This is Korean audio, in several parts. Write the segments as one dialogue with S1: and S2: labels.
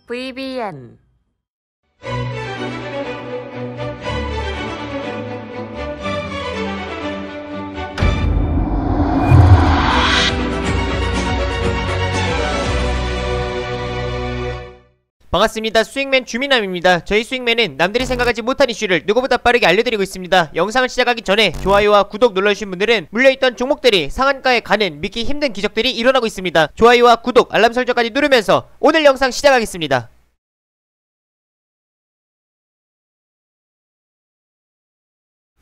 S1: VBN
S2: 반갑습니다. 수익맨 주민남입니다. 저희 수익맨은 남들이 생각하지 못한 이슈를 누구보다 빠르게 알려드리고 있습니다. 영상을 시작하기 전에 좋아요와 구독 눌러주신 분들은 물려있던 종목들이 상한가에 가는 믿기 힘든 기적들이 일어나고 있습니다. 좋아요와 구독, 알람 설정까지 누르면서 오늘 영상 시작하겠습니다.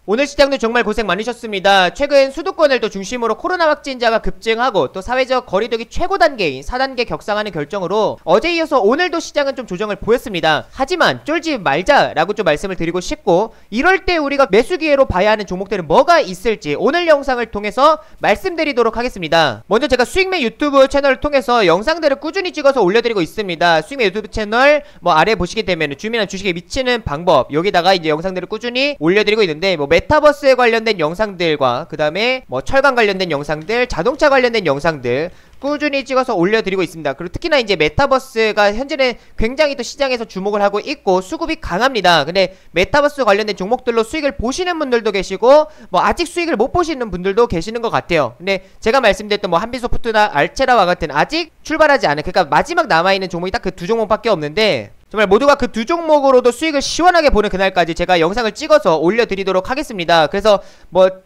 S2: 오늘 시장도 정말 고생 많으셨습니다. 최근 수도권을 또 중심으로 코로나 확진자가 급증하고 또 사회적 거리두기 최고 단계인 4단계 격상하는 결정으로 어제 이어서 오늘도 시장은 좀 조정을 보였습니다. 하지만 쫄지 말자라고 좀 말씀을 드리고 싶고, 이럴 때 우리가 매수 기회로 봐야 하는 종목들은 뭐가 있을지 오늘 영상을 통해서 말씀드리도록 하겠습니다. 먼저 제가 수익맨 유튜브 채널을 통해서 영상들을 꾸준히 찍어서 올려드리고 있습니다. 수익맨 유튜브 채널 아래 보시게 되면 주민한 주식에 미치는 방법, 여기다가 이제 영상들을 꾸준히 올려드리고 있는데 메타버스에 관련된 영상들과 그 다음에 철강 관련된 영상들, 자동차 관련된 영상들 꾸준히 찍어서 올려드리고 있습니다. 그리고 특히나 이제 메타버스가 현재는 굉장히 또 시장에서 주목을 하고 있고 수급이 강합니다. 근데 메타버스 관련된 종목들로 수익을 보시는 분들도 계시고 아직 수익을 못 보시는 분들도 계시는 것 같아요. 근데 제가 말씀드렸던 한빛소프트나 알체라와 같은 아직 출발하지 않은, 그러니까 마지막 남아있는 종목이 딱 그 두 종목밖에 없는데, 정말 모두가 그 두 종목으로도 수익을 시원하게 보는 그날까지 제가 영상을 찍어서 올려드리도록 하겠습니다. 그래서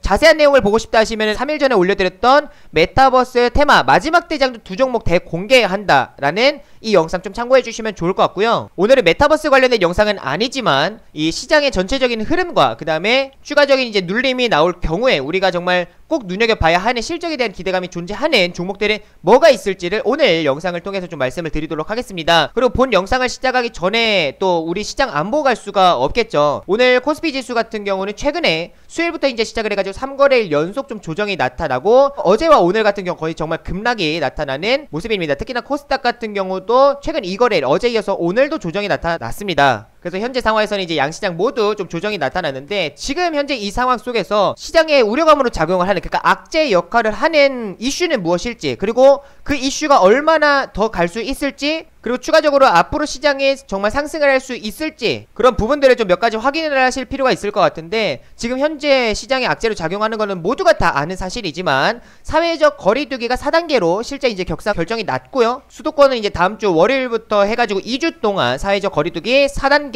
S2: 자세한 내용을 보고 싶다 하시면 3일 전에 올려드렸던 메타버스 테마 마지막 대장도 두 종목 대공개한다라는 이 영상 좀 참고해 주시면 좋을 것 같고요. 오늘은 메타버스 관련된 영상은 아니지만 이 시장의 전체적인 흐름과 그 다음에 추가적인 이제 눌림이 나올 경우에 우리가 정말 꼭 눈여겨봐야 하는 실적에 대한 기대감이 존재하는 종목들은 뭐가 있을지를 오늘 영상을 통해서 좀 말씀을 드리도록 하겠습니다. 그리고 본 영상을 시작하기 전에 또 우리 시장 안 보고 갈 수가 없겠죠. 오늘 코스피 지수 같은 경우는 최근에 수요일부터 이제 시작을 해가지고 3거래일 연속 좀 조정이 나타나고 어제와 오늘 같은 경우 거의 정말 급락이 나타나는 모습입니다. 특히나 코스닥 같은 경우도 최근 2거래일 어제 이어서 오늘도 조정이 나타났습니다. 그래서 현재 상황에서는 이제 양시장 모두 좀 조정이 나타나는데, 지금 현재 이 상황 속에서 시장의 우려감으로 작용을 하는, 그러니까 악재 역할을 하는 이슈는 무엇일지, 그리고 그 이슈가 얼마나 더 갈 수 있을지, 그리고 추가적으로 앞으로 시장에 정말 상승을 할 수 있을지, 그런 부분들을 좀 몇 가지 확인을 하실 필요가 있을 것 같은데, 지금 현재 시장의 악재로 작용하는 거는 모두가 다 아는 사실이지만 사회적 거리두기가 4단계로 실제 이제 격상 결정이 났고요. 수도권은 이제 다음 주 월요일부터 해가지고 2주 동안 사회적 거리두기 4단계가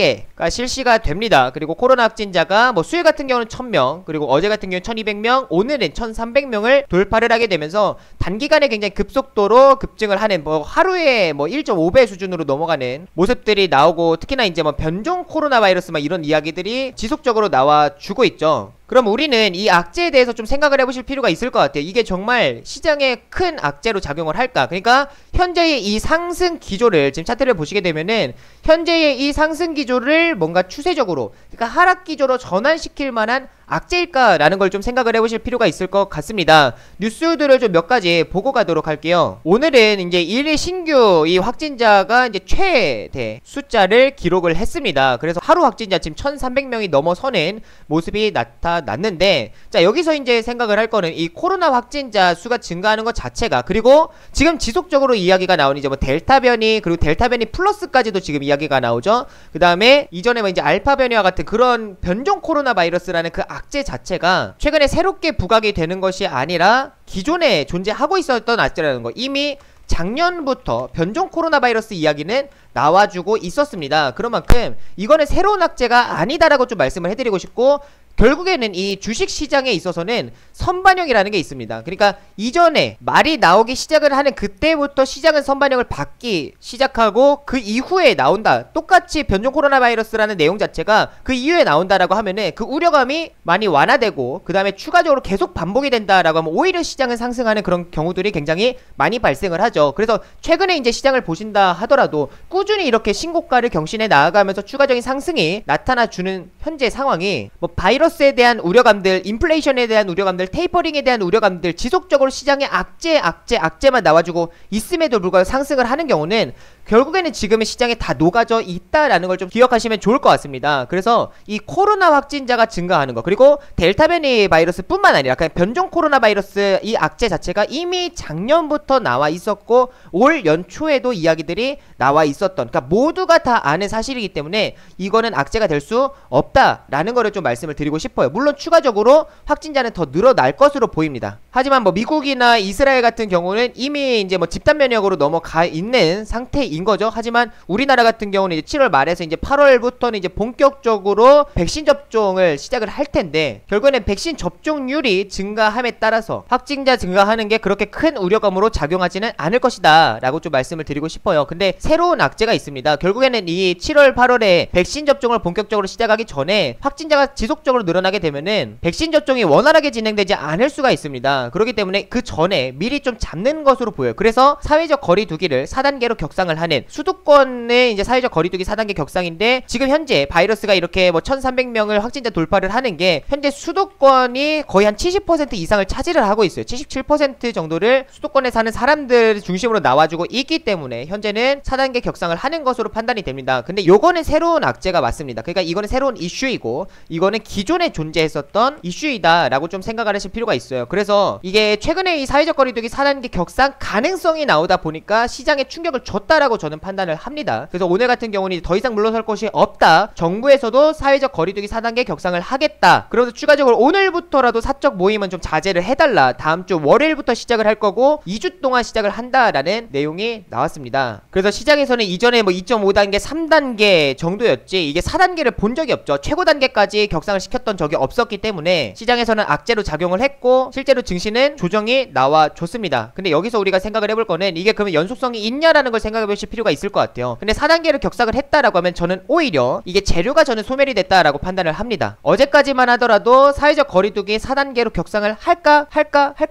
S2: 실시가 됩니다. 그리고 코로나 확진자가 수요일 같은 경우는 1000명, 그리고 어제 같은 경우는 1200명, 오늘은 1300명을 돌파를 하게 되면서 단기간에 굉장히 급속도로 급증을 하는 하루에 1.5배 수준으로 넘어가는 모습들이 나오고, 특히나 이제 변종 코로나 바이러스 이런 이야기들이 지속적으로 나와주고 있죠. 그럼 우리는 이 악재에 대해서 좀 생각을 해보실 필요가 있을 것 같아요. 이게 정말 시장에 큰 악재로 작용을 할까? 그러니까 현재의 이 상승 기조를 지금 차트를 보시게 되면은 현재의 이 상승 기조를 뭔가 추세적으로, 그러니까 하락 기조로 전환시킬 만한 악재일까라는 걸 좀 생각을 해보실 필요가 있을 것 같습니다. 뉴스들을 좀 몇 가지 보고 가도록 할게요. 오늘은 이제 1일 신규 이 확진자가 이제 최대 숫자를 기록을 했습니다. 그래서 하루 확진자 지금 1300명이 넘어서는 모습이 나타났는데, 자, 여기서 이제 생각을 할 거는 이 코로나 확진자 수가 증가하는 것 자체가, 그리고 지금 지속적으로 이야기가 나오는 이제 델타 변이, 그리고 델타 변이 플러스까지도 지금 이야기가 나오죠. 그 다음에 이전에 이제 알파 변이와 같은 그런 변종 코로나 바이러스라는 그 악재 자체가 최근에 새롭게 부각이 되는 것이 아니라 기존에 존재하고 있었던 악재라는 거, 이미 작년부터 변종 코로나 바이러스 이야기는 나와주고 있었습니다. 그런 만큼 이거는 새로운 악재가 아니다라고 좀 말씀을 해드리고 싶고, 결국에는 이 주식시장에 있어서는 선반영이라는 게 있습니다. 그러니까 이전에 말이 나오기 시작을 하는 그때부터 시장은 선반영을 받기 시작하고, 그 이후에 나온다, 똑같이 변종 코로나 바이러스라는 내용 자체가 그 이후에 나온다라고 하면은 그 우려감이 많이 완화되고 그 다음에 추가적으로 계속 반복이 된다라고 하면 오히려 시장은 상승하는 그런 경우들이 굉장히 많이 발생을 하죠. 그래서 최근에 이제 시장을 보신다 하더라도 꾸준히 이렇게 신고가를 경신해 나아가면서 추가적인 상승이 나타나주는 현재 상황이 바이러스에 대한 우려감들, 인플레이션에 대한 우려감들, 테이퍼링에 대한 우려감들, 지속적으로 시장에 악재만 나와주고 있음에도 불구하고 상승을 하는 경우는 결국에는 지금의 시장에 다 녹아져 있다라는 걸 좀 기억하시면 좋을 것 같습니다. 그래서 이 코로나 확진자가 증가하는 거, 그리고 델타 변이 바이러스 뿐만 아니라 그냥 변종 코로나 바이러스 이 악재 자체가 이미 작년부터 나와 있었고 올 연초에도 이야기들이 나와 있었던, 그러니까 모두가 다 아는 사실이기 때문에 이거는 악재가 될 수 없다라는 거를 좀 말씀을 드리고 싶어요. 물론 추가적으로 확진자는 더 늘어날 것으로 보입니다. 하지만 뭐 미국이나 이스라엘 같은 경우는 이미 이제 뭐 집단 면역으로 넘어가 있는 상태인 거죠. 하지만 우리나라 같은 경우는 이제 7월 말에서 이제 8월부터는 이제 본격적으로 백신 접종을 시작을 할 텐데, 결국에는 백신 접종률이 증가함에 따라서 확진자 증가하는 게 그렇게 큰 우려감으로 작용하지는 않을 것이다 라고 좀 말씀을 드리고 싶어요. 근데 새로운 악재가 있습니다. 결국에는 이 7월 8월에 백신 접종을 본격적으로 시작하기 전에 확진자가 지속적으로 늘어나게 되면은 백신 접종이 원활하게 진행되지 않을 수가 있습니다. 그렇기 때문에 그 전에 미리 좀 잡는 것으로 보여요. 그래서 사회적 거리두기를 4단계로 격상을 하는, 수도권의 이제 사회적 거리두기 4단계 격상인데, 지금 현재 바이러스가 이렇게 뭐 1300명을 확진자 돌파를 하는 게 현재 수도권이 거의 한 70% 이상을 차지를 하고 있어요. 77% 정도를 수도권에 사는 사람들 중심으로 나와주고 있기 때문에 현재는 4단계 격상을 하는 것으로 판단이 됩니다. 근데 요거는 새로운 악재가 맞습니다. 그러니까 이거는 새로운 이슈이고 이거는 기존에 존재했었던 이슈이다 라고 좀 생각을 하실 필요가 있어요. 그래서 이게 최근에 이 사회적 거리두기 4단계 격상 가능성이 나오다 보니까 시장에 충격을 줬다라고 저는 판단을 합니다. 그래서 오늘 같은 경우는 더 이상 물러설 것이 없다, 정부에서도 사회적 거리두기 4단계 격상을 하겠다, 그래서 추가적으로 오늘부터라도 사적 모임은 좀 자제를 해달라, 다음주 월요일부터 시작을 할 거고 2주 동안 시작을 한다라는 내용이 나왔습니다. 그래서 시장에서는 이전에 뭐 2.5단계 3단계 정도였지 이게 4단계를 본 적이 없죠. 최고 단계까지 격상을 시켰던 적이 없었기 때문에 시장에서는 악재로 작용을 했고 실제로 증시는 조정이 나와줬습니다. 근데 여기서 우리가 생각을 해볼 거는 이게 그러면 연속성이 있냐라는 걸 생각해 보실 필요가 있을 것 같아요. 근데 4단계를 격상을 했다라고 하면 저는 오히려 이게 재료가 저는 소멸이 됐다라고 판단을 합니다. 어제까지만 하더라도 사회적 거리두기 4단계로 격상을 할까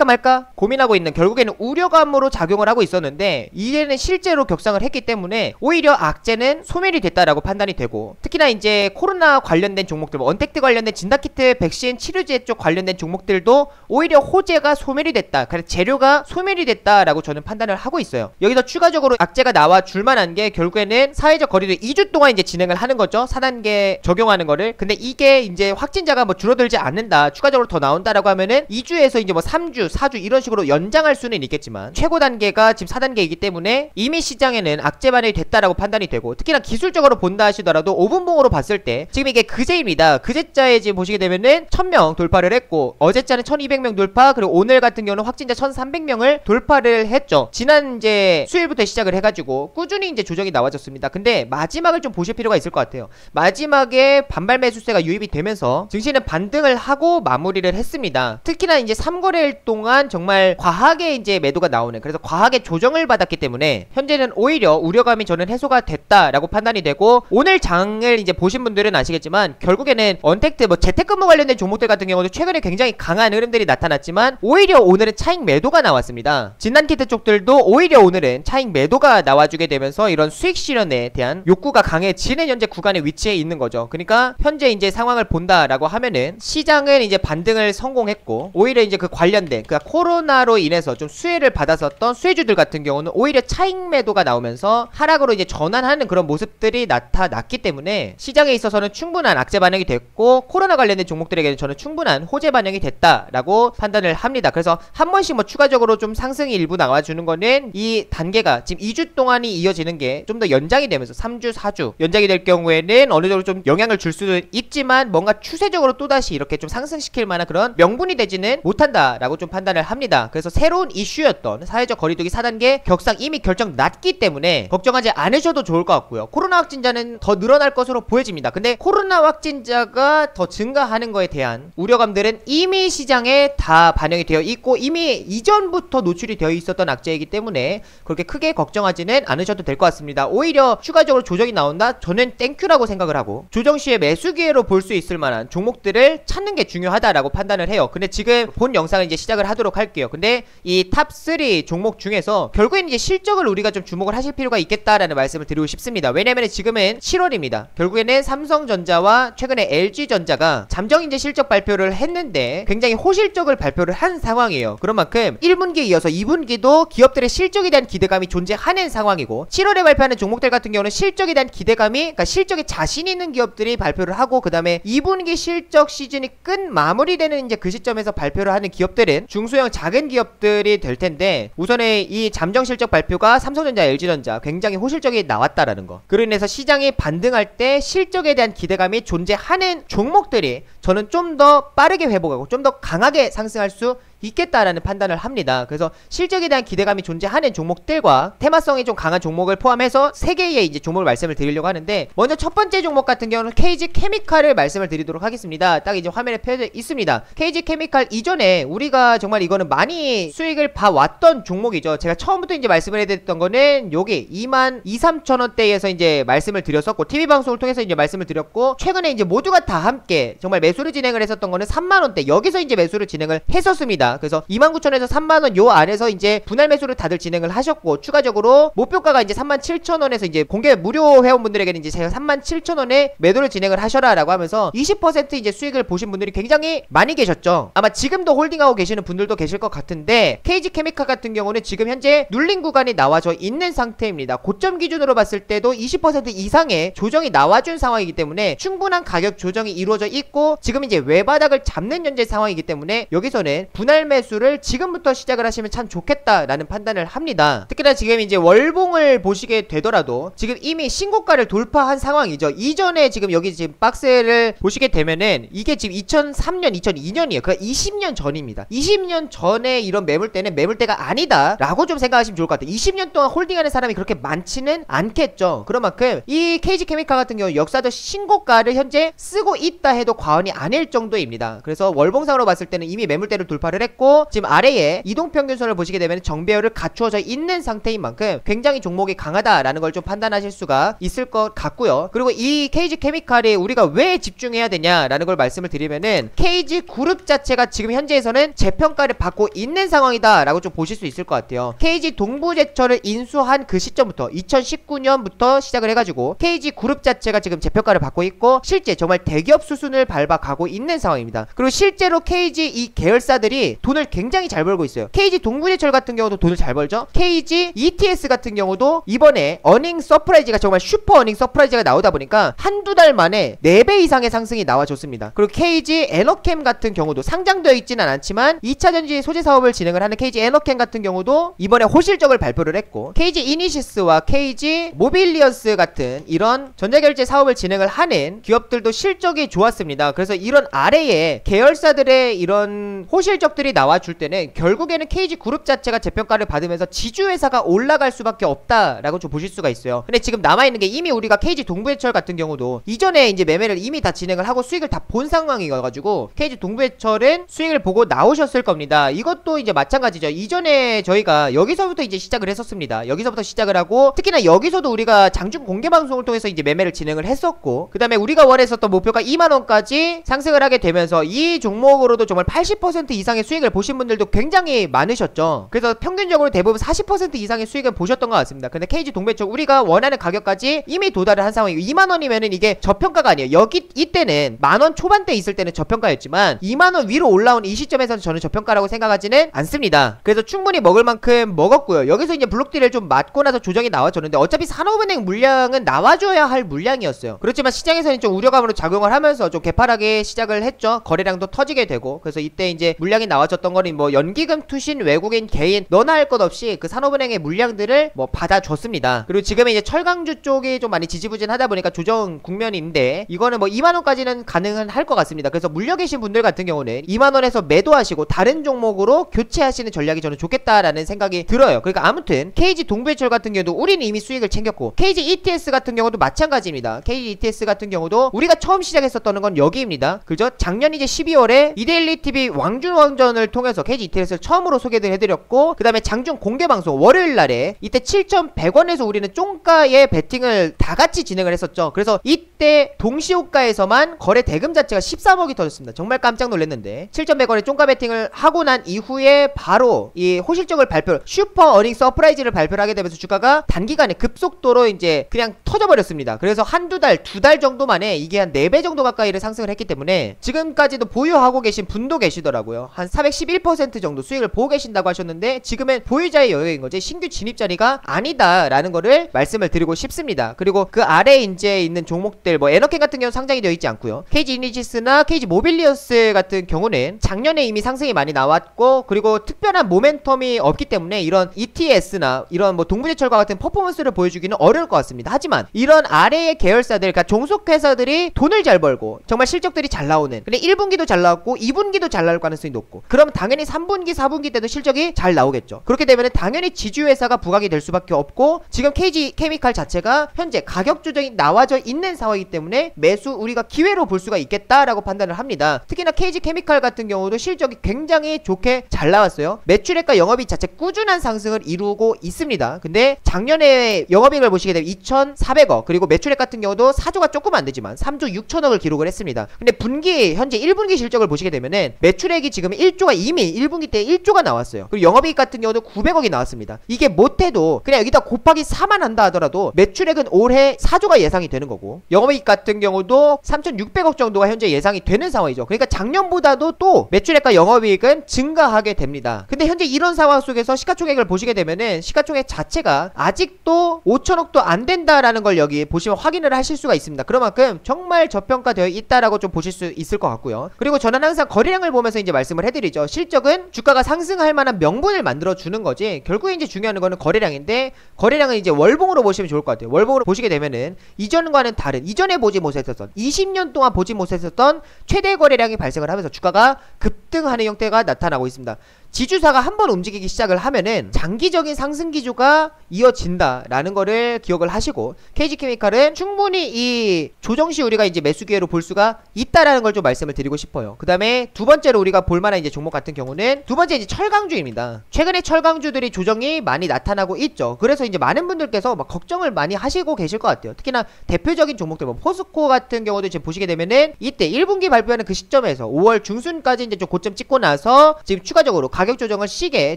S2: 말까 고민하고 있는, 결국에는 우려감으로 작용을 하고 있었는데 이제는 실제로 격상을 했기 때문에 오히려 악재는 소멸이 됐다라고 판단이 되고, 특히나 이제 코로나 관련된 종목들, 뭐 언택트 관련된 진단키트, 백신, 치료제 쪽 관련된 종목들도 오히려 호재가 소멸이 됐다, 그래서 재료가 소멸이 됐다라고 저는 판단을 하고 있어요. 여기서 추가적으로 악재가 나와 줄만한 게 결국에는 사회적 거리두기 2주 동안 이제 진행을 하는 거죠. 4단계 적용하는 거를. 근데 이게 이제 확진자가 뭐 줄어들지 않는다, 추가적으로 더 나온다라고 하면은 2주에서 이제 뭐 3주, 4주 이런 식으로 연장할 수는 있겠지만 최고 단계가 지금 4단계이기 때문에 이미 시장에는 악재 반영이 됐다라고 판단이 되고, 특히나 기술적으로 본다 하시더라도 5분봉으로 봤을 때 지금 이게 그제입니다. 그제자에 지금 보시게 되면은 1000명 돌파를 했고 어제자는 1200명 돌파, 그리고 오늘 같은 경우는 확진자 1300명을 돌파를 했죠. 지난 이제 수요일부터 시작을 해가지고 꾸준히 이제 조정이 나와졌습니다. 근데 마지막을 좀 보실 필요가 있을 것 같아요. 마지막에 반발 매수세가 유입이 되면서 증시는 반등을 하고 마무리를 했습니다. 특히나 이제 3거래일 동안 정말 과하게 이제 매도가 나오는, 그래서 과하게 조정을 받았기 때문에 현재는 오히려 우려감이 저는 해소가 됐다라고 판단이 되고, 오늘 장을 이제 보신 분들은 아시겠지만 결국에는 언택트, 뭐 재택근무 관련된 종목들 같은 경우도 최근에 굉장히 강한 흐름들이 나타났지만 오히려 오늘은 차익 매도가 나왔습니다. 진단키트 쪽들도 오히려 오늘은 차익 매도가 나와주게 되면서 이런 수익 실현에 대한 욕구가 강해지는 현재 구간의 위치에 있는 거죠. 그러니까 현재 이제 상황을 본다라고 하면은 시장은 이제 반등을 성공했고 오히려 이제 그 관련된, 그러니까 코로나로 인해서 좀 수혜를 받았었던 수혜주들 같은 경우는 오히려 차익 매도가 나오면서 하락으로 이제 전환하는 그런 모습들이 나타났기 때문에 시장에 있어서는 충분한 악재 반영이 됐고 코로나 관련된 종목들에게는 저는 충분한 호재 반영이 됐다라고 판단을 합니다. 그래서 한 번씩 뭐 추가적으로 좀 상승이 일부 나와주는 거는 이 단계가 지금 2주 동안이 이어지는 게 좀 더 연장이 되면서 3주, 4주 연장이 될 경우에는 어느 정도 좀 영향을 줄 수는 있지만 뭔가 추세적으로 또다시 이렇게 좀 상승시킬 만한 그런 명분이 되지는 못한다라고 좀 판단을 합니다. 그래서 새로운 이슈였던 사회적 거리두기 4단계 격상 이미 결정 났기 때문에 걱정하지 않으셔도 좋을 것 같고요. 코로나 확진자는 더 늘어날 것으로 보여집니다. 근데 코로나 확진자가 더 증가하는 거에 대한 우려감들은 이미 시장에 다 반영이 되어 있고 이미 이전부터 노출이 되어 있었던 악재이기 때문에 그렇게 크게 걱정하지는 않으셔도 될 것 같습니다. 오히려 추가적으로 조정이 나온다? 저는 땡큐라고 생각을 하고 조정 시에 매수 기회로 볼 수 있을 만한 종목들을 찾는 게 중요하다라고 판단을 해요. 근데 지금 본 영상을 이제 시작을 하도록 할게요. 근데 이 탑3 종목 중에서 결국엔 이제 실적을 우리가 좀 주목을 하실 필요가 있겠다라는 말씀을 드리고 싶습니다. 왜냐면 지금은 7월입니다. 결국에는 삼성전자와 최근에 LG전자가 잠정 이제 실적 발표를 했는데 굉장히 호실적을 발표를 한 상황이에요. 그런 만큼 1분기에 이어서 2분기도 기업들의 실적에 대한 기대감이 존재하는 상황이고 7월에 발표하는 종목들 같은 경우는 실적에 대한 기대감이 그러니까 실적에 자신 있는 기업들이 발표를 하고 그 다음에 2분기 실적 시즌이 끝 마무리되는 이제 그 시점에서 발표를 하는 기업들은 중소형 작은 기업들이 될 텐데 우선에 이 잠정 실적 발표가 삼성전자, LG전자 굉장히 호실적이 나왔다라는 거. 그로 인해서 시장이 반등할 때 실적에 대한 기대감이 존재하는 종목들이 저는 좀 더 빠르게 회복하고 좀 더 강하게 상승할 수 있겠다라는 판단을 합니다. 그래서 실적에 대한 기대감이 존재하는 종목들과 테마성이 좀 강한 종목을 포함해서 3개의 이제 종목을 말씀을 드리려고 하는데 먼저 첫 번째 종목 같은 경우는 KG 케미칼을 말씀을 드리도록 하겠습니다. 딱 이제 화면에 펴져 있습니다. KG 케미칼 이전에 우리가 정말 이거는 많이 수익을 봐왔던 종목이죠. 제가 처음부터 이제 말씀을 해드렸던 거는 요게 22,000~23,000원대에서 이제 말씀을 드렸었고 TV방송을 통해서 이제 말씀을 드렸고 최근에 이제 모두가 다 함께 정말 매수를 진행을 했었던 거는 3만원대 여기서 이제 매수를 진행을 했었습니다. 그래서 29,000원에서 3만원 요 안에서 이제 분할 매수를 다들 진행을 하셨고 추가적으로 목표가가 이제 37,000원에서 이제 공개 무료 회원분들에게는 이제 제가 37,000원에 매도를 진행을 하셔라 라고 하면서 20% 이제 수익을 보신 분들이 굉장히 많이 계셨죠. 아마 지금도 홀딩하고 계시는 분들도 계실 것 같은데 KG 케미칼 같은 경우는 지금 현재 눌린 구간이 나와져 있는 상태입니다. 고점 기준으로 봤을 때도 20% 이상의 조정이 나와준 상황이기 때문에 충분한 가격 조정이 이루어져 있고 지금 이제 외바닥을 잡는 현재 상황이기 때문에 여기서는 분할 매수를 지금부터 시작을 하시면 참 좋겠다라는 판단을 합니다. 특히나 지금 이제 월봉을 보시게 되더라도 지금 이미 신고가를 돌파한 상황이죠. 이전에 지금 여기 지금 박스를 보시게 되면은 이게 지금 2003년, 2002년이에요. 그러니까 20년 전입니다. 20년 전에 이런 매물대는 매물대가 아니다 라고 좀 생각하시면 좋을 것 같아요. 20년 동안 홀딩하는 사람이 그렇게 많지는 않겠죠. 그런 만큼 이 KG케미칼 같은 경우 역사적 신고가를 현재 쓰고 있다 해도 과언이 아닐 정도입니다. 그래서 월봉상으로 봤을 때는 이미 매물대를 돌파를 했고 지금 아래에 이동평균선을 보시게 되면 정배열을 갖추어져 있는 상태인 만큼 굉장히 종목이 강하다라는 걸 좀 판단하실 수가 있을 것 같고요. 그리고 이 KG케미칼이 우리가 왜 집중해야 되냐라는 걸 말씀을 드리면은 KG그룹 자체가 지금 현재에서는 재평가를 받고 있는 상황이다 라고 좀 보실 수 있을 것 같아요. KG동부제철을 인수한 그 시점부터 2019년부터 시작을 해가지고 KG그룹 자체가 지금 재평가를 받고 있고 실제 정말 대기업 수순을 밟아가고 있는 상황입니다. 그리고 실제로 KG 이 계열사들이 돈을 굉장히 잘 벌고 있어요. KG 동부제철 같은 경우도 돈을 잘 벌죠. KG ETS 같은 경우도 이번에 어닝 서프라이즈가 정말 슈퍼 어닝 서프라이즈가 나오다 보니까 한두 달 만에 4배 이상의 상승이 나와줬습니다. 그리고 KG 에너캠 같은 경우도 상장되어 있지는 않지만 2차전지 소재 사업을 진행을 하는 KG 에너캠 같은 경우도 이번에 호실적을 발표를 했고 KG 이니시스와 KG 모빌리언스 같은 이런 전자결제 사업을 진행을 하는 기업들도 실적이 좋았습니다. 그래서 이런 아래에 계열사들의 이런 호실적들이 나와줄 때는 결국에는 KG그룹 자체가 재평가를 받으면서 지주회사가 올라갈 수밖에 없다라고 좀 보실 수가 있어요. 근데 지금 남아있는 게 이미 우리가 KG동부제철 같은 경우도 이전에 이제 매매를 이미 다 진행을 하고 수익을 다 본 상황이어가지고 KG동부제철은 수익을 보고 나오셨을 겁니다. 이것도 이제 마찬가지죠. 이전에 저희가 여기서부터 이제 시작을 했었습니다. 여기서부터 시작을 하고 특히나 여기서도 우리가 장중 공개방송을 통해서 이제 매매를 진행을 했었고 그 다음에 우리가 원했었던 목표가 2만원까지 상승을 하게 되면서 이 종목으로도 정말 80% 이상의 수익을 보신 분들도 굉장히 많으셨죠. 그래서 평균적으로 대부분 40% 이상의 수익을 보셨던 것 같습니다. 근데 KG동부제철 우리가 원하는 가격까지 이미 도달을 한 상황이고 2만원이면은 이게 저평가가 아니에요. 여기 이때는 만원 초반대 있을 때는 저평가였지만 2만원 위로 올라온 이 시점에서는 저는 저평가라고 생각하지는 않습니다. 그래서 충분히 먹을 만큼 먹었고요. 여기서 이제 블록딜을 좀 맞고 나서 조정이 나와줬는데 어차피 산업은행 물량은 나와줘야 할 물량이었어요. 그렇지만 시장에서는 좀 우려감으로 작용을 하면서 좀 개파하게 시작을 했죠. 거래량도 터지게 되고 그래서 이때 이제 물량이 나와줬던 거는 뭐 연기금 투신 외국인 개인 너나 할 것 없이 그 산업은행의 물량들을 뭐 받아줬습니다. 그리고 지금 이제 철강주 쪽이 좀 많이 지지부진하다 보니까 조정 국면인데 이거는 뭐 2만원까지는 가능은 할 것 같습니다. 그래서 물려 계신 분들 같은 경우는 2만원에서 매도하시고 다른 종목으로 교체하시는 전략이 저는 좋겠다라는 생각이 들어요. 그러니까 아무튼 KG 동부제철 같은 경우도 우리는 이미 수익을 챙겼고 KG ETS 같은 경우도 마찬가지입니다. KG ETS 같은 경우도 우리가 처음 시작했었던 건 여기입니다. 그죠? 작년 이제 12월에 이데일리TV 왕중왕전을 통해서 KG ETS를 처음으로 소개를 해드렸고 그 다음에 장중 공개방송 월요일날에 이때 7,100원에서 우리는 쫑가의 베팅을 다같이 진행을 했었죠. 그래서 이때 동시호가에서만 거래 대금 자체가 13억이 터졌습니다. 정말 깜짝 놀랐는데 7,100원에 쫑가 베팅을 하고 난 이후에 바로 이 호실적을 슈퍼 어닝 서프라이즈를 발표를 하게 되면서 주가가 단기간에 급속도로 이제 그냥 터져버렸습니다. 그래서 한두 달, 두 달 정도 만에 이게 한 4배 정도 가까이를 상승을 했기 때문에 지금까지도 보유하고 계신 분도 계시더라고요. 한 411% 정도 수익을 보고 계신다고 하셨는데 지금은 보유자의 영역인 거지 신규 진입 자리가 아니다라는 거를 말씀을 드리고 싶습니다. 그리고 그 아래에 이제 있는 종목들 뭐 에너캠 같은 경우는 상장이 되어 있지 않고요. KG 이니시스나 KG 모빌리어스 같은 경우는 작년에 이미 상승이 많이 나왔고 그리고 특별한 모멘텀이 없기 때문에 이런 ETS나 이런 뭐 동부제철과 같은 퍼포먼스를 보여주기는 어려울 것 같습니다. 하지만 이런 아래의 계열사들 그러니까 종속회사들이 돈을 잘 벌고 정말 실적들이 잘 나오는 근데 1분기도 잘 나왔고 2분기도 잘 나올 가능성이 높고 그럼 당연히 3분기 4분기 때도 실적이 잘 나오겠죠. 그렇게 되면 당연히 지주회사가 부각이 될 수밖에 없고 지금 KG 케미칼 자체가 현재 가격 조정이 나와져 있는 상황이기 때문에 매수 우리가 기회로 볼 수가 있겠다라고 판단을 합니다. 특히나 KG 케미칼 같은 경우도 실적이 굉장히 좋게 잘 나왔어요. 매출액과 영업이익 자체 꾸준한 상승을 이루고 있습니다. 근데 작년에 영업이익을 보시게 되면 2,400억 그리고 매출액 같은 경우도 4조가 조금 안 되지만 3조 6천억을 기록을 했습니다. 근데 분기 현재 1분기 실적을 보시게 되면은 매출액이 지금 1조가 이미 1분기 때 1조가 나왔어요. 그리고 영업이익 같은 경우도 900억이 나왔습니다. 이게 못해도 그냥 여기다 곱하기 4만 한다 하더라도 매출액은 올해 4조가 예상이 되는 거고 영업이익 같은 경우도 3,600억 정도가 현재 예상이 되는 상황이죠. 그러니까 작년보다도 또 매출액과 영업이익은 증가하게 됩니다. 근데 현재 이런 상황 속에서 시가총액을 보시게 되면은 시가총액 자체가 아직도 5천억도 안 된다라는 걸 여기 보시면 확인을 하실 수가 있습니다. 그만큼 정말 저평가되어 있다라고 좀 보실 수 있을 것 같고요. 그리고 저는 항상 거래량을 보면서 이제 말씀을 해드리죠. 실적은 주가가 상승할 만한 명분을 만들어 주는 거지 결국에 이제 중요한 거는 거래량인데 거래량은 이제 월봉으로 보시면 좋을 것 같아요. 월봉으로 보시게 되면은 이전과는 다른 이전에 보지 못했었던 20년 동안 보지 못했었던 최대 거래량이 발생을 하면서 주가가 급등하는 형태가 나타나고 있습니다. 지주사가 한번 움직이기 시작을 하면은 장기적인 상승 기조가 이어진다라는 거를 기억을 하시고 KG케미칼은 충분히 이 조정시 우리가 이제 매수 기회로 볼 수가 있다라는 걸 좀 말씀을 드리고 싶어요. 그 다음에 두 번째로 우리가 볼만한 이제 종목 같은 경우는 두 번째 이제 철강주입니다. 최근에 철강주들이 조정이 많이 나타나고 있죠. 그래서 이제 많은 분들께서 막 걱정을 많이 하시고 계실 것 같아요. 특히나 대표적인 종목들 뭐 포스코 같은 경우도 지금 보시게 되면은 이때 1분기 발표하는 그 시점에서 5월 중순까지 이제 좀 고점 찍고 나서 지금 추가적으로 가격 조정을 시게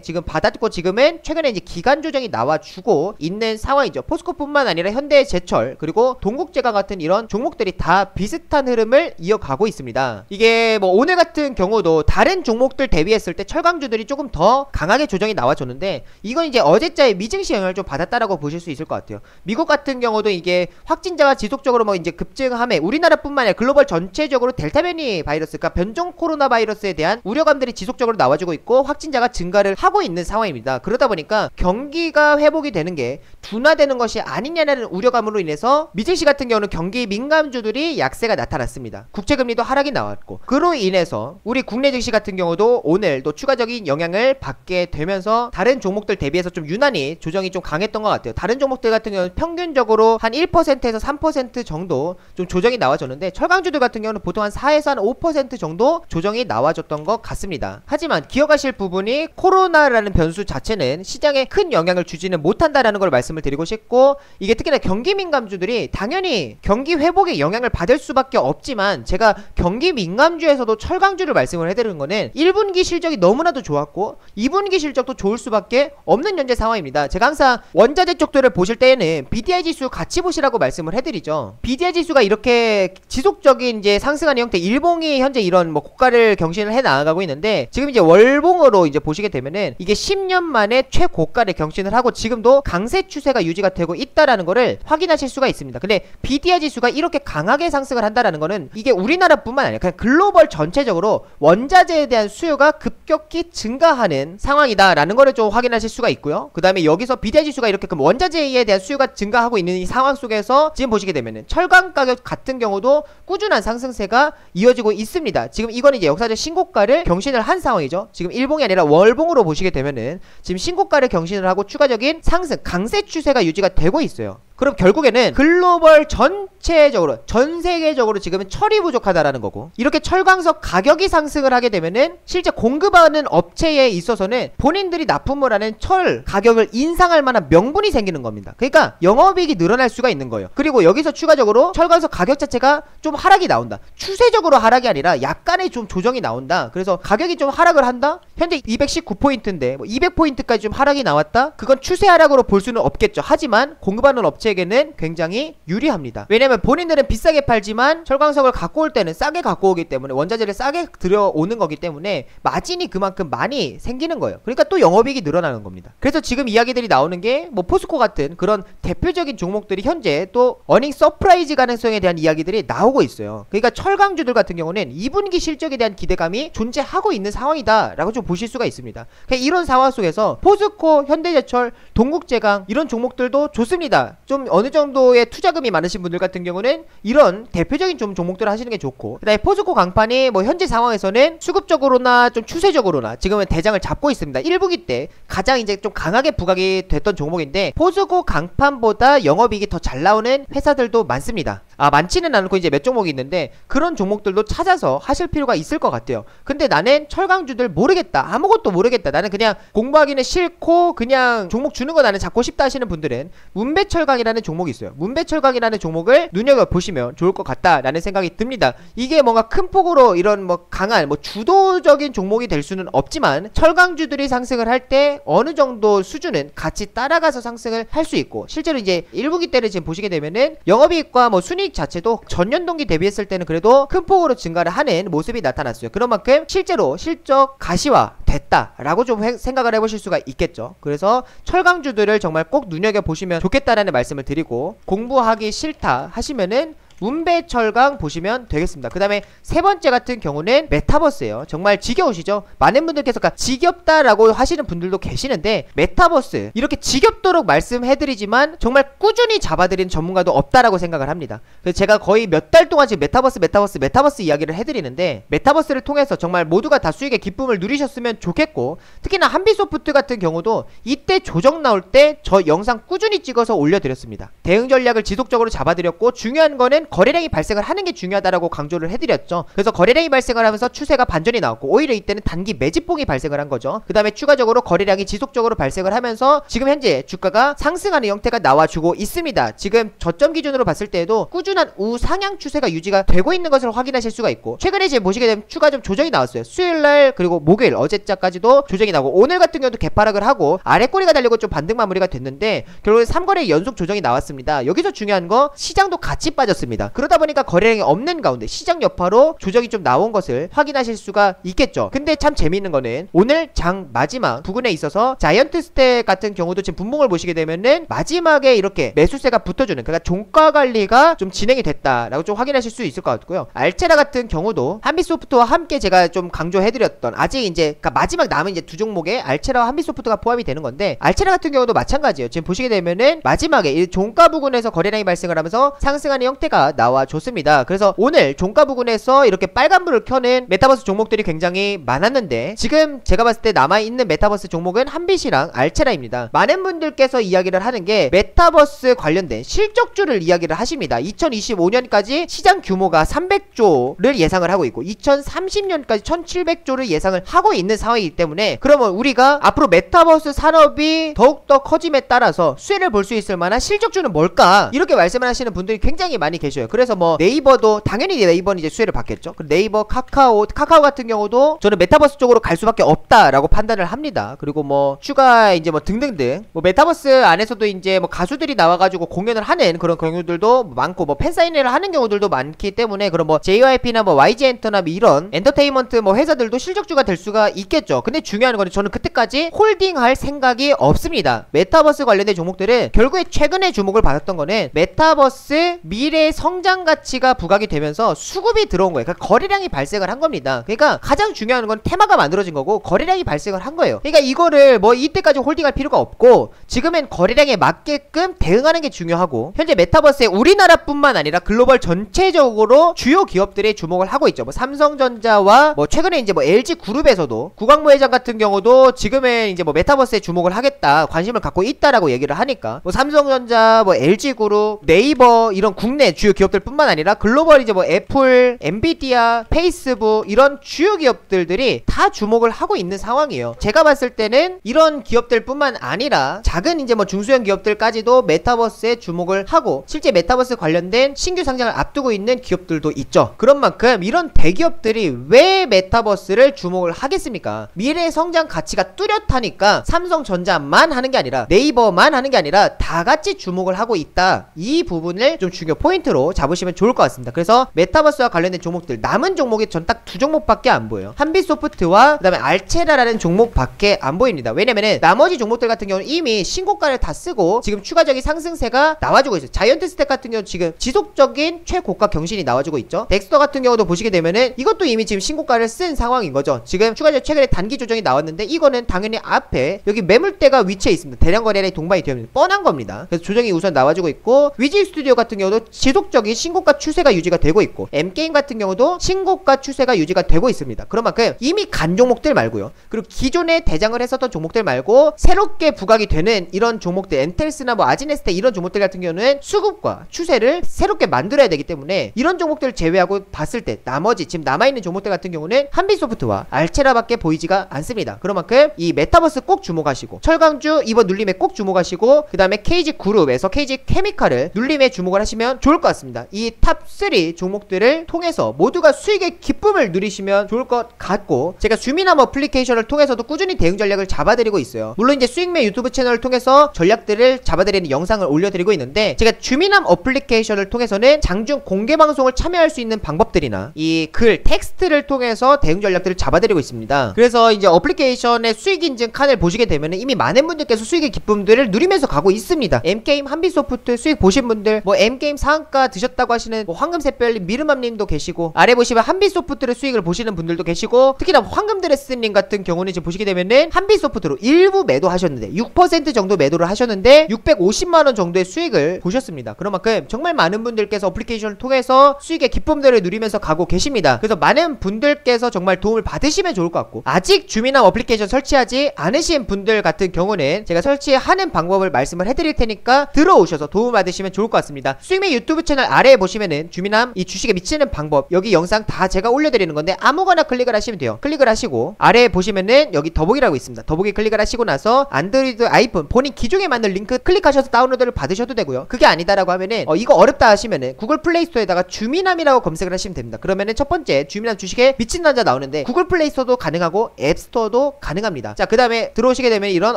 S2: 지금 받았고 지금은 최근에 이제 기간 조정이 나와주고 있는 상황이죠. 포스코뿐만 아니라 현대제철 그리고 동국제강 같은 이런 종목들이 다 비슷한 흐름을 이어가고 있습니다. 이게 뭐 오늘 같은 경우도 다른 종목들 대비했을 때 철강주들이 조금 더 강하게 조정이 나와줬는데 이건 이제 어제자의 미증시 영향을 좀 받았다라고 보실 수 있을 것 같아요. 미국 같은 경우도 이게 확진자가 지속적으로 뭐 이제 급증함에 우리나라뿐만 아니라 글로벌 전체적으로 델타 변이 바이러스 그러니까 변종 코로나 바이러스에 대한 우려감들이 지속적으로 나와주고 있고 확진자가 증가를 하고 있는 상황입니다. 그러다 보니까 경기가 회복이 되는 게 둔화되는 것이 아니냐는 우려감으로 인해서 미증시 같은 경우는 경기 민감주들이 약세가 나타났습니다. 국채금리도 하락이 나왔고 그로 인해서 우리 국내 증시 같은 경우도 오늘 또 추가적인 영향을 받게 되면서 다른 종목들 대비해서 좀 유난히 조정이 좀 강했던 것 같아요. 다른 종목들 같은 경우는 평균적으로 한 1%에서 3% 정도 좀 조정이 나와줬는데 철강주들 같은 경우는 보통 한 4에서 한 5% 정도 조정이 나와줬던 것 같습니다. 하지만 기억하실 부분이 코로나라는 변수 자체는 시장에 큰 영향을 주지는 못한다라는 걸 말씀을 드리고 싶고 이게 특히나 경기 민감주들이 당연히 경기 회복에 영향을 받을 수밖에 없지만 제가 경기 민감주에서도 철강주를 말씀을 해드리는 거는 1분기 실적이 너무나도 좋았고 2분기 실적도 좋을 수밖에 없는 현재 상황입니다. 제가 항상 원자재 쪽들을 보실 때에는 BDI 지수 같이 보시라고 말씀을 해드리죠. BDI 지수가 이렇게 지속적인 이제 상승하는 형태 일봉이 현재 이런 뭐 고가를 경신을 해 나가고 있는데 지금 이제 월봉으로 이제 보시게 되면은 이게 10년 만에 최고가를 경신을 하고 지금도 강세 추세가 유지가 되고 있다라는 거를 확인하실 수가 있습니다. 근데 BDI 지수가 이렇게 강하게 상승을 한다라는 거는 이게 우리나라뿐만 아니라 그냥 글로벌 전체적으로 원자재에 대한 수요가 급격히 증가하는 상황이다라는 거를 좀 확인하실 수가 있고요. 그 다음에 여기서 BDI 지수가 이렇게 원자재에 대한 수요가 증가하고 있는 이 상황 속에서 지금 보시게 되면은 철강 가격 같은 경우도 꾸준한 상승세가 이어지고 있습니다. 지금 이거는 이제 역사적 신고가를 경신을 한 상황이죠. 지금 일봉이 아니라 월봉으로 보시게 되면은 지금 신고가를 경신을 하고 추가적인 상승 강세 추세가 유지가 되고 있어요. 그럼 결국에는 글로벌 전체적으로 전 세계적으로 지금은 철이 부족하다라는 거고 이렇게 철광석 가격이 상승을 하게 되면은 실제 공급하는 업체에 있어서는 본인들이 납품을 하는 철 가격을 인상할 만한 명분이 생기는 겁니다. 그러니까 영업이익이 늘어날 수가 있는 거예요. 그리고 여기서 추가적으로 철광석 가격 자체가 좀 하락이 나온다. 추세적으로 하락이 아니라 약간의 좀 조정이 나온다. 그래서 가격이 좀 하락을 한다. 현재 219포인트인데 뭐 200포인트까지 좀 하락이 나왔다. 그건 추세 하락으로 볼 수는 없겠죠. 하지만 공급하는 업체 업체에게는 굉장히 유리합니다. 왜냐면 본인들은 비싸게 팔지만 철광석을 갖고 올 때는 싸게 갖고 오기 때문에 원자재를 싸게 들여오는 거기 때문에 마진이 그만큼 많이 생기는 거예요. 그러니까 또 영업이익이 늘어나는 겁니다. 그래서 지금 이야기들이 나오는 게 뭐 포스코 같은 그런 대표적인 종목들이 현재 또 어닝 서프라이즈 가능성에 대한 이야기들이 나오고 있어요. 그러니까 철강주들 같은 경우는 2분기 실적에 대한 기대감이 존재하고 있는 상황이다 라고 좀 보실 수가 있습니다. 그러니까 이런 상황 속에서 포스코, 현대제철, 동국제강 이런 종목들도 좋습니다. 좀 어느 정도의 투자금이 많으신 분들 같은 경우는 이런 대표적인 좀 종목들을 하시는 게 좋고, 그다음에 포스코 강판이 뭐 현재 상황에서는 수급적으로나 좀 추세적으로나 지금은 대장을 잡고 있습니다. 1분기 때 가장 이제 좀 강하게 부각이 됐던 종목인데 포스코 강판보다 영업이익이 더 잘 나오는 회사들도 많습니다. 많지는 않고 이제 몇 종목이 있는데 그런 종목들도 찾아서 하실 필요가 있을 것 같아요. 근데 나는 철강주들 모르겠다, 아무것도 모르겠다, 나는 그냥 공부하기는 싫고 그냥 종목 주는 거 나는 잡고 싶다 하시는 분들은 문배철강이라는 종목이 있어요. 문배철강이라는 종목을 눈여겨보시면 좋을 것 같다라는 생각이 듭니다. 이게 뭔가 큰 폭으로 이런 뭐 강한 뭐 주도적인 종목이 될 수는 없지만 철강주들이 상승을 할 때 어느 정도 수준은 같이 따라가서 상승을 할 수 있고, 실제로 이제 1분기 때를 지금 보시게 되면은 영업이익과 뭐 순이익 자체도 전년 동기 대비했을 때는 그래도 큰 폭으로 증가를 하는 모습이 나타났어요. 그런 만큼 실제로 실적 가시화 됐다라고 좀 생각을 해보실 수가 있겠죠. 그래서 철강주들을 정말 꼭 눈여겨보시면 좋겠다라는 말씀을 드리고, 공부하기 싫다 하시면은 문배철강 보시면 되겠습니다. 그 다음에 세 번째 같은 경우는 메타버스예요. 정말 지겨우시죠? 많은 분들께서 지겹다라고 하시는 분들도 계시는데 메타버스 이렇게 지겹도록 말씀해드리지만 정말 꾸준히 잡아드리는 전문가도 없다라고 생각을 합니다. 그래서 제가 거의 몇 달 동안 지금 메타버스 이야기를 해드리는데, 메타버스를 통해서 정말 모두가 다 수익의 기쁨을 누리셨으면 좋겠고, 특히나 한비소프트 같은 경우도 이때 조정 나올 때 저 영상 꾸준히 찍어서 올려드렸습니다. 대응 전략을 지속적으로 잡아드렸고, 중요한 거는 거래량이 발생을 하는 게 중요하다라고 강조를 해드렸죠. 그래서 거래량이 발생을 하면서 추세가 반전이 나왔고, 오히려 이때는 단기 매집봉이 발생을 한 거죠. 그 다음에 추가적으로 거래량이 지속적으로 발생을 하면서 지금 현재 주가가 상승하는 형태가 나와주고 있습니다. 지금 저점 기준으로 봤을 때에도 꾸준한 우상향 추세가 유지가 되고 있는 것을 확인하실 수가 있고, 최근에 지금 보시게 되면 추가 좀 조정이 나왔어요. 수요일날 그리고 목요일 어제자까지도 조정이 나오고, 오늘 같은 경우도 개파락을 하고 아래꼬리가 달리고 좀 반등 마무리가 됐는데 결국에 3거래 연속 조정이 나왔습니다. 여기서 중요한 거 시장도 같이 빠졌습니다. 그러다 보니까 거래량이 없는 가운데 시장 여파로 조정이 좀 나온 것을 확인하실 수가 있겠죠. 근데 참 재미있는 거는 오늘 장 마지막 부근에 있어서 자이언트 스택 같은 경우도 지금 분봉을 보시게 되면은 마지막에 이렇게 매수세가 붙어주는, 그러니까 종가 관리가 좀 진행이 됐다라고 좀 확인하실 수 있을 것 같고요. 알체라 같은 경우도 한비소프트와 함께 제가 좀 강조해드렸던, 아직 이제 그러니까 마지막 남은 이제 두 종목에 알체라와 한비소프트가 포함이 되는 건데, 알체라 같은 경우도 마찬가지예요. 지금 보시게 되면은 마지막에 이 종가 부근에서 거래량이 발생을 하면서 상승하는 형태가 나와줬습니다. 그래서 오늘 종가 부근에서 이렇게 빨간불을 켜는 메타버스 종목들이 굉장히 많았는데, 지금 제가 봤을 때 남아있는 메타버스 종목은 한빛이랑 알체라입니다. 많은 분들께서 이야기를 하는 게 메타버스 관련된 실적주를 이야기를 하십니다. 2025년까지 시장 규모가 300조를 예상을 하고 있고 2030년까지 1700조를 예상을 하고 있는 상황이기 때문에, 그러면 우리가 앞으로 메타버스 산업이 더욱더 커짐에 따라서 수혜를 볼 수 있을 만한 실적주는 뭘까? 이렇게 말씀을 하시는 분들이 굉장히 많이 계셔요. 그래서 뭐 네이버도 당연히 네이버는 이제 수혜를 받겠죠. 네이버, 카카오 같은 경우도 저는 메타버스 쪽으로 갈 수밖에 없다라고 판단을 합니다. 그리고 뭐 추가 이제 뭐 등등등, 뭐 메타버스 안에서도 이제 뭐 가수들이 나와가지고 공연을 하는 그런 경우들도 많고, 뭐 팬사인회를 하는 경우들도 많기 때문에, 그럼 뭐 JYP나 뭐 YG 엔터나 뭐 이런 엔터테인먼트 뭐 회사들도 실적주가 될 수가 있겠죠. 근데 중요한 거는 저는 그때까지 홀딩할 생각이 없습니다. 메타버스 관련된 종목들은 결국에 최근에 주목을 받았던 거는 메타버스 미래 성장 가치가 부각이 되면서 수급이 들어온 거예요. 그러니까 거래량이 발생을 한 겁니다. 그러니까 가장 중요한 건 테마가 만들어진 거고 거래량이 발생을 한 거예요. 그러니까 이거를 뭐 이때까지 홀딩할 필요가 없고, 지금은 거래량에 맞게끔 대응하는 게 중요하고, 현재 메타버스에 우리나라뿐만 아니라 글로벌 전체적으로 주요 기업들이 주목을 하고 있죠. 뭐 삼성전자와 뭐 최근에 이제 뭐 LG 그룹에서도 구광모 회장 같은 경우도 지금은 이제 뭐 메타버스에 주목을 하겠다, 관심을 갖고 있다라고 얘기를 하니까 뭐 삼성전자, 뭐 LG 그룹, 네이버 이런 국내 주요 주요 기업들뿐만 아니라 글로벌 이제 뭐 애플, 엔비디아, 페이스북 이런 주요 기업들이 다 주목을 하고 있는 상황이에요. 제가 봤을 때는 이런 기업들뿐만 아니라 작은 이제 뭐 중소형 기업들까지도 메타버스에 주목을 하고 실제 메타버스 관련된 신규 상장을 앞두고 있는 기업들도 있죠. 그런 만큼 이런 대기업들이 왜 메타버스를 주목을 하겠습니까? 미래의 성장 가치가 뚜렷하니까 삼성전자만 하는 게 아니라 네이버만 하는 게 아니라 다 같이 주목을 하고 있다. 이 부분을 좀 중요 포인트로 잡으시면 좋을 것 같습니다. 그래서 메타버스와 관련된 종목들 남은 종목이 전 딱 두 종목밖에 안 보여요. 한빛소프트와 그 다음에 알체라라는 종목밖에 안 보입니다. 왜냐면은 나머지 종목들 같은 경우는 이미 신고가를 다 쓰고 지금 추가적인 상승세가 나와주고 있어요. 자이언트스택 같은 경우 지금 지속적인 최고가 경신이 나와주고 있죠. 덱스터 같은 경우도 보시게 되면은 이것도 이미 지금 신고가를 쓴 상황인 거죠. 지금 추가적으로 최근에 단기 조정이 나왔는데 이거는 당연히 앞에 여기 매물대가 위치해 있습니다. 대량 거래량이 동반이 되어 있는 뻔한 겁니다. 그래서 조정이 우선 나와주고 있고 위지 스튜디오 같은 경우도 지속적인 신고가 추세가 유지가 되고 있고 M게임 같은 경우도 신고가 추세가 유지가 되고 있습니다. 그런 만큼 이미 간 종목들 말고요. 그리고 기존에 대장을 했었던 종목들 말고 새롭게 부각이 되는 이런 종목들 엔텔스나 뭐 아지네스테 이런 종목들 같은 경우는 수급과 추세를 새롭게 만들어야 되기 때문에 이런 종목들을 제외하고 봤을 때 나머지 지금 남아있는 종목들 같은 경우는 한빛소프트와 알체라밖에 보이지가 않습니다. 그런 만큼 이 메타버스 꼭 주목하시고 철강주 이번 눌림에 꼭 주목하시고 그 다음에 KG그룹에서 KG케미칼을 눌림에 주목을 하시면 좋을 것 같습니다. 이 탑3 종목들을 통해서 모두가 수익의 기쁨을 누리시면 좋을 것 같고 제가 주민함 어플리케이션을 통해서도 꾸준히 대응 전략을 잡아드리고 있어요. 물론 이제 수익매 유튜브 채널을 통해서 전략들을 잡아드리는 영상을 올려드리고 있는데 제가 주민함 어플리케이션을 통해서는 장중 공개 방송을 참여할 수 있는 방법들이나 이 글 텍스트를 통해서 대응 전략들을 잡아드리고 있습니다. 그래서 이제 어플리케이션의 수익 인증 칸을 보시게 되면 이미 많은 분들께서 수익의 기쁨들을 누리면서 가고 있습니다. M게임 한빛소프트 수익 보신 분들 뭐 M게임 상한가 드셨다고 하시는 뭐 황금샛별님 미르맘님도 계시고 아래 보시면 한빛소프트를 수익을 보시는 분들도 계시고 특히나 황금드레스님 같은 경우는 지금 보시게 되면은 한빛소프트로 일부 매도하셨는데 6% 정도 매도를 하셨는데 650만원 정도의 수익을 보셨습니다. 그런 만큼 정말 많은 분들께서 어플리케이션을 통해서 수익의 기쁨들을 누리면서 가고 계십니다. 그래서 많은 분들께서 정말 도움을 받으시면 좋을 것 같고 아직 주민함 어플리케이션 설치하지 않으신 분들 같은 경우는 제가 설치하는 방법을 말씀을 해드릴 테니까 들어오셔서 도움 받으시면 좋을 것 같습니다. 수익매 유튜브 채널 아래에 보시면은 주민함 이 주식에 미치는 방법 여기 영상 다 제가 올려드리는 건데 아무거나 클릭을 하시면 돼요. 클릭을 하시고 아래에 보시면은 여기 더보기라고 있습니다. 더보기 클릭을 하시고 나서 안드로이드 아이폰 본인 기종에 맞는 링크 클릭하셔서 다운로드를 받으셔도 되고요. 그게 아니다라고 하면은 이거 어렵다 하시면은 구글 플레이스토어에다가 주민함이라고 검색을 하시면 됩니다. 그러면은 첫 번째 주민함 주식에 미친 남자 나오는데 구글 플레이스토어도 가능하고 앱스토어도 가능합니다. 자, 그 다음에 들어오시게 되면 이런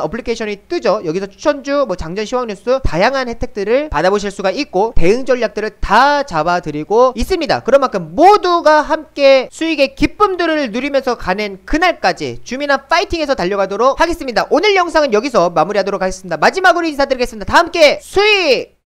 S2: 어플리케이션이 뜨죠. 여기서 추천주 뭐 장전 시황 뉴스 다양한 혜택들을 받아보실 수가 있고 대응 전략들을 다 잡아드리고 있습니다. 그런 만큼 모두가 함께 수익의 기쁨들을 누리면서 가는 그날까지 주민함 파이팅해서 달려가도록 하겠습니다. 오늘 영상은 여기서 마무리하도록 하겠습니다. 마지막으로 인사드리겠습니다. 다 함께 수익!